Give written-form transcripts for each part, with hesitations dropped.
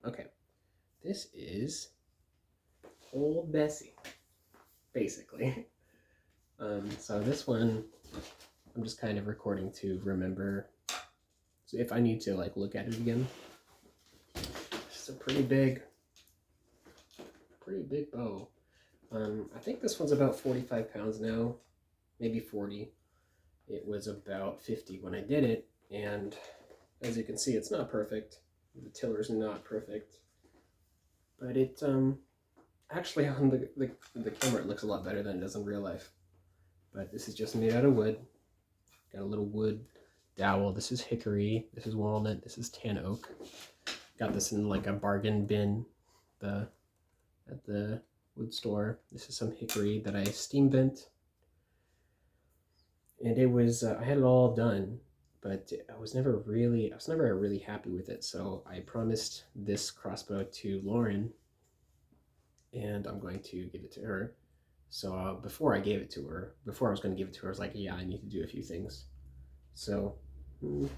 Okay, this is old Bessie, basically. So this one, I'm just kind of recording to remember. So if I need to like look at it again, it's a pretty big bow. I think this one's about 45 pounds now, maybe 40. It was about 50 when I did it, and as you can see, it's not perfect. The tiller's not perfect, but it actually on the camera it looks a lot better than it does in real life. But this is just made out of wood. Got a little wood dowel. This is hickory. This is walnut. This is tan oak. Got this in like a bargain bin at the wood store. This is some hickory that I steam bent. And it was, I had it all done, but I was never really happy with it. So I promised this crossbow to Lauren, and I'm going to give it to her. So before I gave it to her, before I was going to give it to her, I was like, yeah, I need to do a few things. So, let's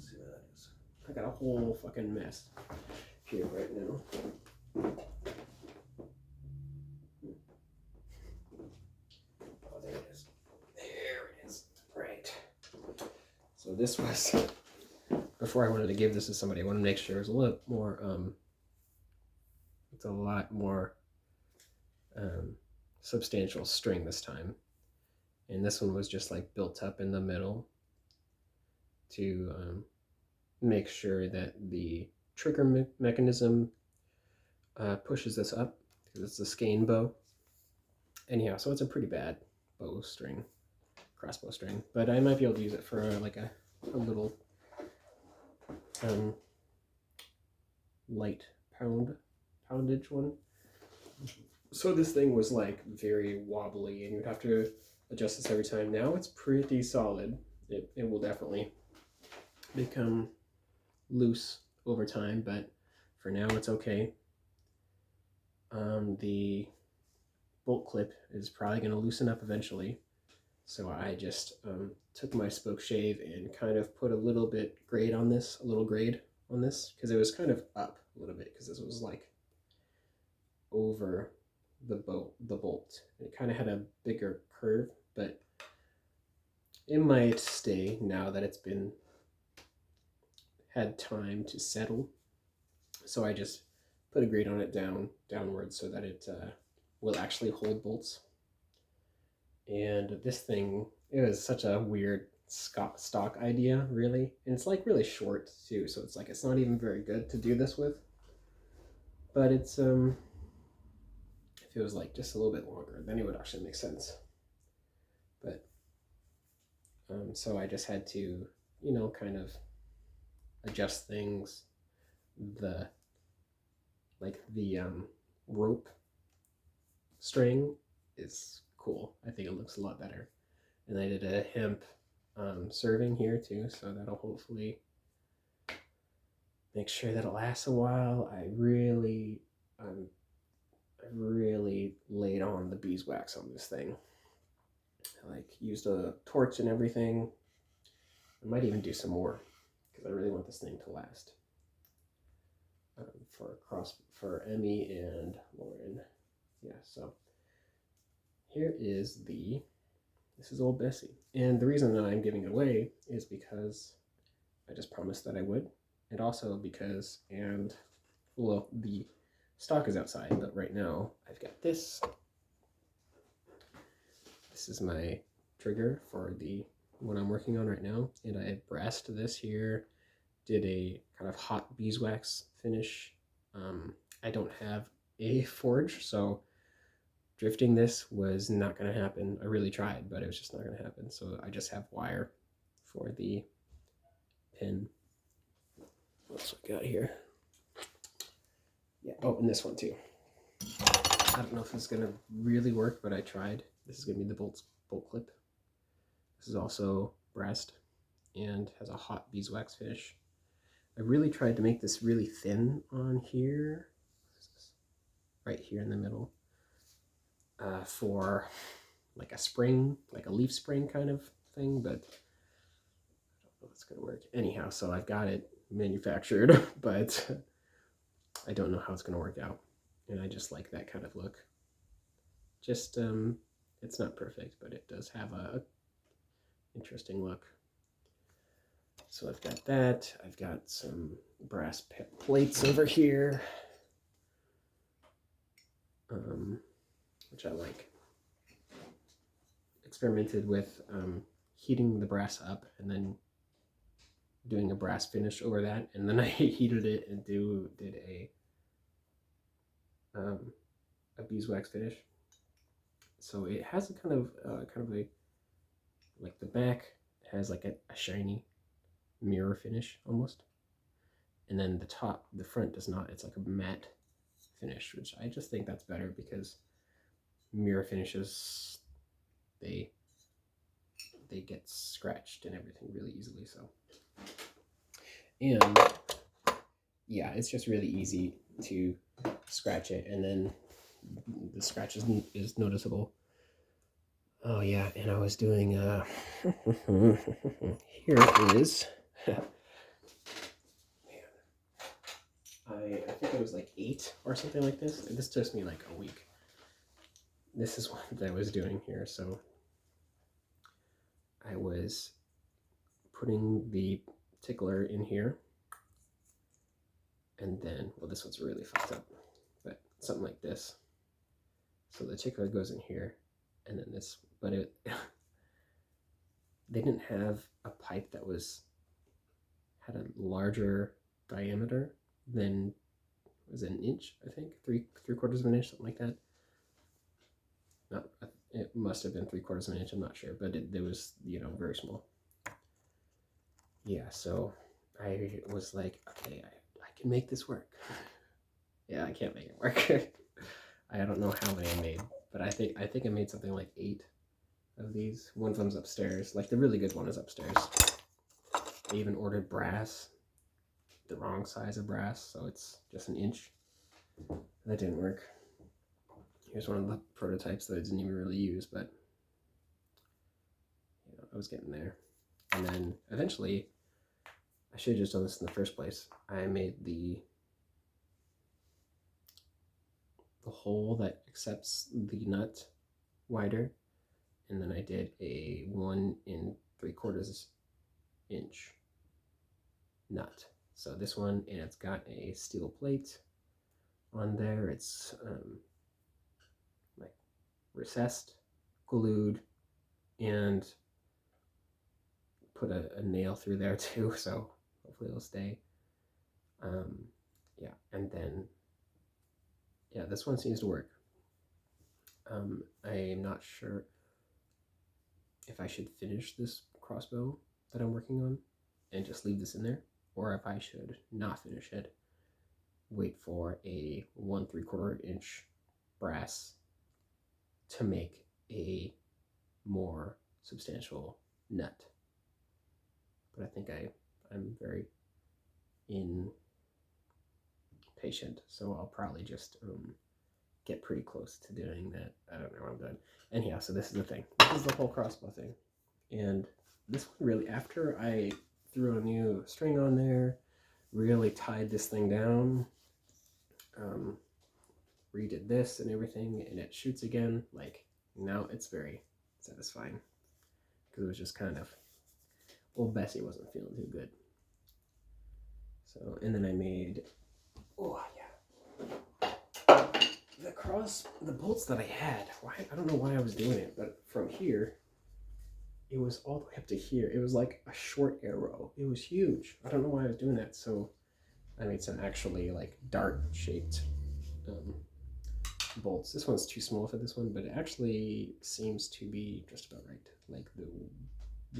see what that is. I got a whole fucking mess here right now. Oh, there it is. There it is. Right. So this was, before I wanted to give this to somebody, I wanted to make sure it was a little more, it's a lot more substantial string this time. And this one was just like built up in the middle to make sure that the trigger mechanism pushes this up, because it's a skein bow. Anyhow, so it's a pretty bad bow string, crossbow string, but I might be able to use it for like a little light poundage one. So this thing was like very wobbly, and you'd have to adjust this every time. Now it's pretty solid. It will definitely become loose over time, but for now it's okay. The bolt clip is probably going to loosen up eventually, so I just took my spoke shave and kind of put a little grade on this, because it was kind of up a little bit, because this was like over the bolt. It kind of had a bigger curve, but it might stay now that it's had time to settle. So I just put a grade on it downwards so that it will actually hold bolts. And this thing, it was such a weird stock idea, really. And it's like really short too, so it's like it's not even very good to do this with. But it's if it was like just a little bit longer, then it would actually make sense. But so I just had to, kind of adjust things. The rope string is cool. I think it looks a lot better. And I did a hemp serving here too, so that'll hopefully make sure that it lasts a while. I really laid on the beeswax on this thing. I like used a torch and everything. I might even do some more, because I really want this thing to last. For Emmy and Lauren. Yeah, so here is this is old Bessie. And the reason that I'm giving it away is because I just promised that I would. And also because, the stock is outside, but right now I've got this. This is my trigger for the one I'm working on right now. And I brassed this here, did a kind of hot beeswax finish. I don't have a forge, so drifting this was not going to happen. I really tried, but it was just not going to happen. So I just have wire for the pin. What else we got here? Yeah, oh, and this one too. I don't know if it's going to really work, but I tried. This is going to be the bolt clip. This is also brassed and has a hot beeswax finish. I really tried to make this really thin on here, right here in the middle, for like a spring, like a leaf spring kind of thing, but I don't know if it's gonna work. Anyhow, so I've got it manufactured, but I don't know how it's going to work out. And I just like that kind of look. Just, it's not perfect, but it does have a interesting look. So I've got that. I've got some brass plates over here, which I like. Experimented with heating the brass up and then doing a brass finish over that, and then I heated it and did a beeswax finish. So it has a kind of a, like the back has like a shiny mirror finish almost, and then the front does not. It's like a matte finish, which I just think that's better because mirror finishes, they get scratched and everything really easily. So, and yeah, it's just really easy to scratch it, and then the scratch is noticeable. Oh yeah, and I was doing here is I think it was like 8 or something like this. And this took me like a week. This is what I was doing here. So I was putting the tickler in here, and then, well, this one's really fucked up, but something like this. So the tickler goes in here, and then this, but it they didn't have a pipe that had a larger diameter than, was it an inch? I think three-quarters of an inch, something like that. Not, it must have been 3/4 of an inch. I'm not sure, but it was, very small. Yeah, so I was like, okay, I can make this work. Yeah, I can't make it work. I don't know how many I made, but I think I made something like 8 of these. One of them's upstairs. Like the really good one is upstairs. I even ordered brass, the wrong size of brass, so it's just an inch. That didn't work. Here's one of the prototypes that I didn't even really use, but I was getting there. And then eventually, I should have just done this in the first place. I made the hole that accepts the nut wider, and then I did a 1 3/4 inch nut. So this one, and it's got a steel plate on there. It's like recessed, glued, and put a nail through there too, so hopefully it'll stay. Yeah, and then, yeah, this one seems to work. I'm not sure if I should finish this crossbow that I'm working on and just leave this in there, or if I should not finish it, wait for a 1 3/4 inch brass to make a more substantial nut. But I think I'm very impatient, so I'll probably just get pretty close to doing that. I don't know what I'm doing. Anyhow, so this is the thing. This is the whole crossbow thing. And this one really, after I threw a new string on there, really tied this thing down, redid this and everything, and it shoots again, like, now it's very satisfying. Because it was just kind of, old Bessie wasn't feeling too good. So, and then I made, oh yeah, the bolts that I had, I don't know why I was doing it, but from here, it was all the way up to here. It was like a short arrow. It was huge. I don't know why I was doing that. So I made some actually like dart shaped bolts. This one's too small for this one, but it actually seems to be just about right. Like the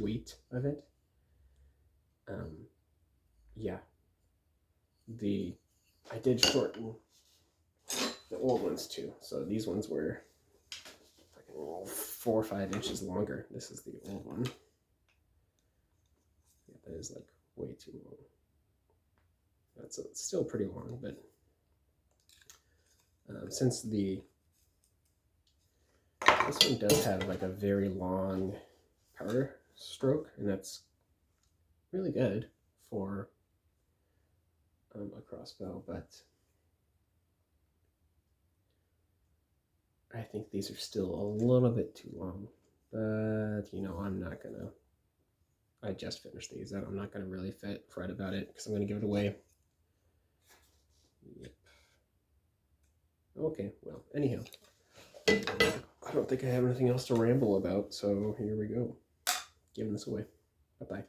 weight of it. Yeah. I did shorten the old ones too. So these ones were like 4 or 5 inches longer. This is the old one. Yeah, that is like way too long. It's still pretty long, but since this one does have like a very long powder stroke, and that's really good for a crossbow, but I think these are still a little bit too long. But, you know, I'm not gonna, I just finished these. I'm not gonna really fret about it because I'm gonna give it away. Yep. Okay, well, anyhow, I don't think I have anything else to ramble about, so here we go. Giving this away. Bye-bye.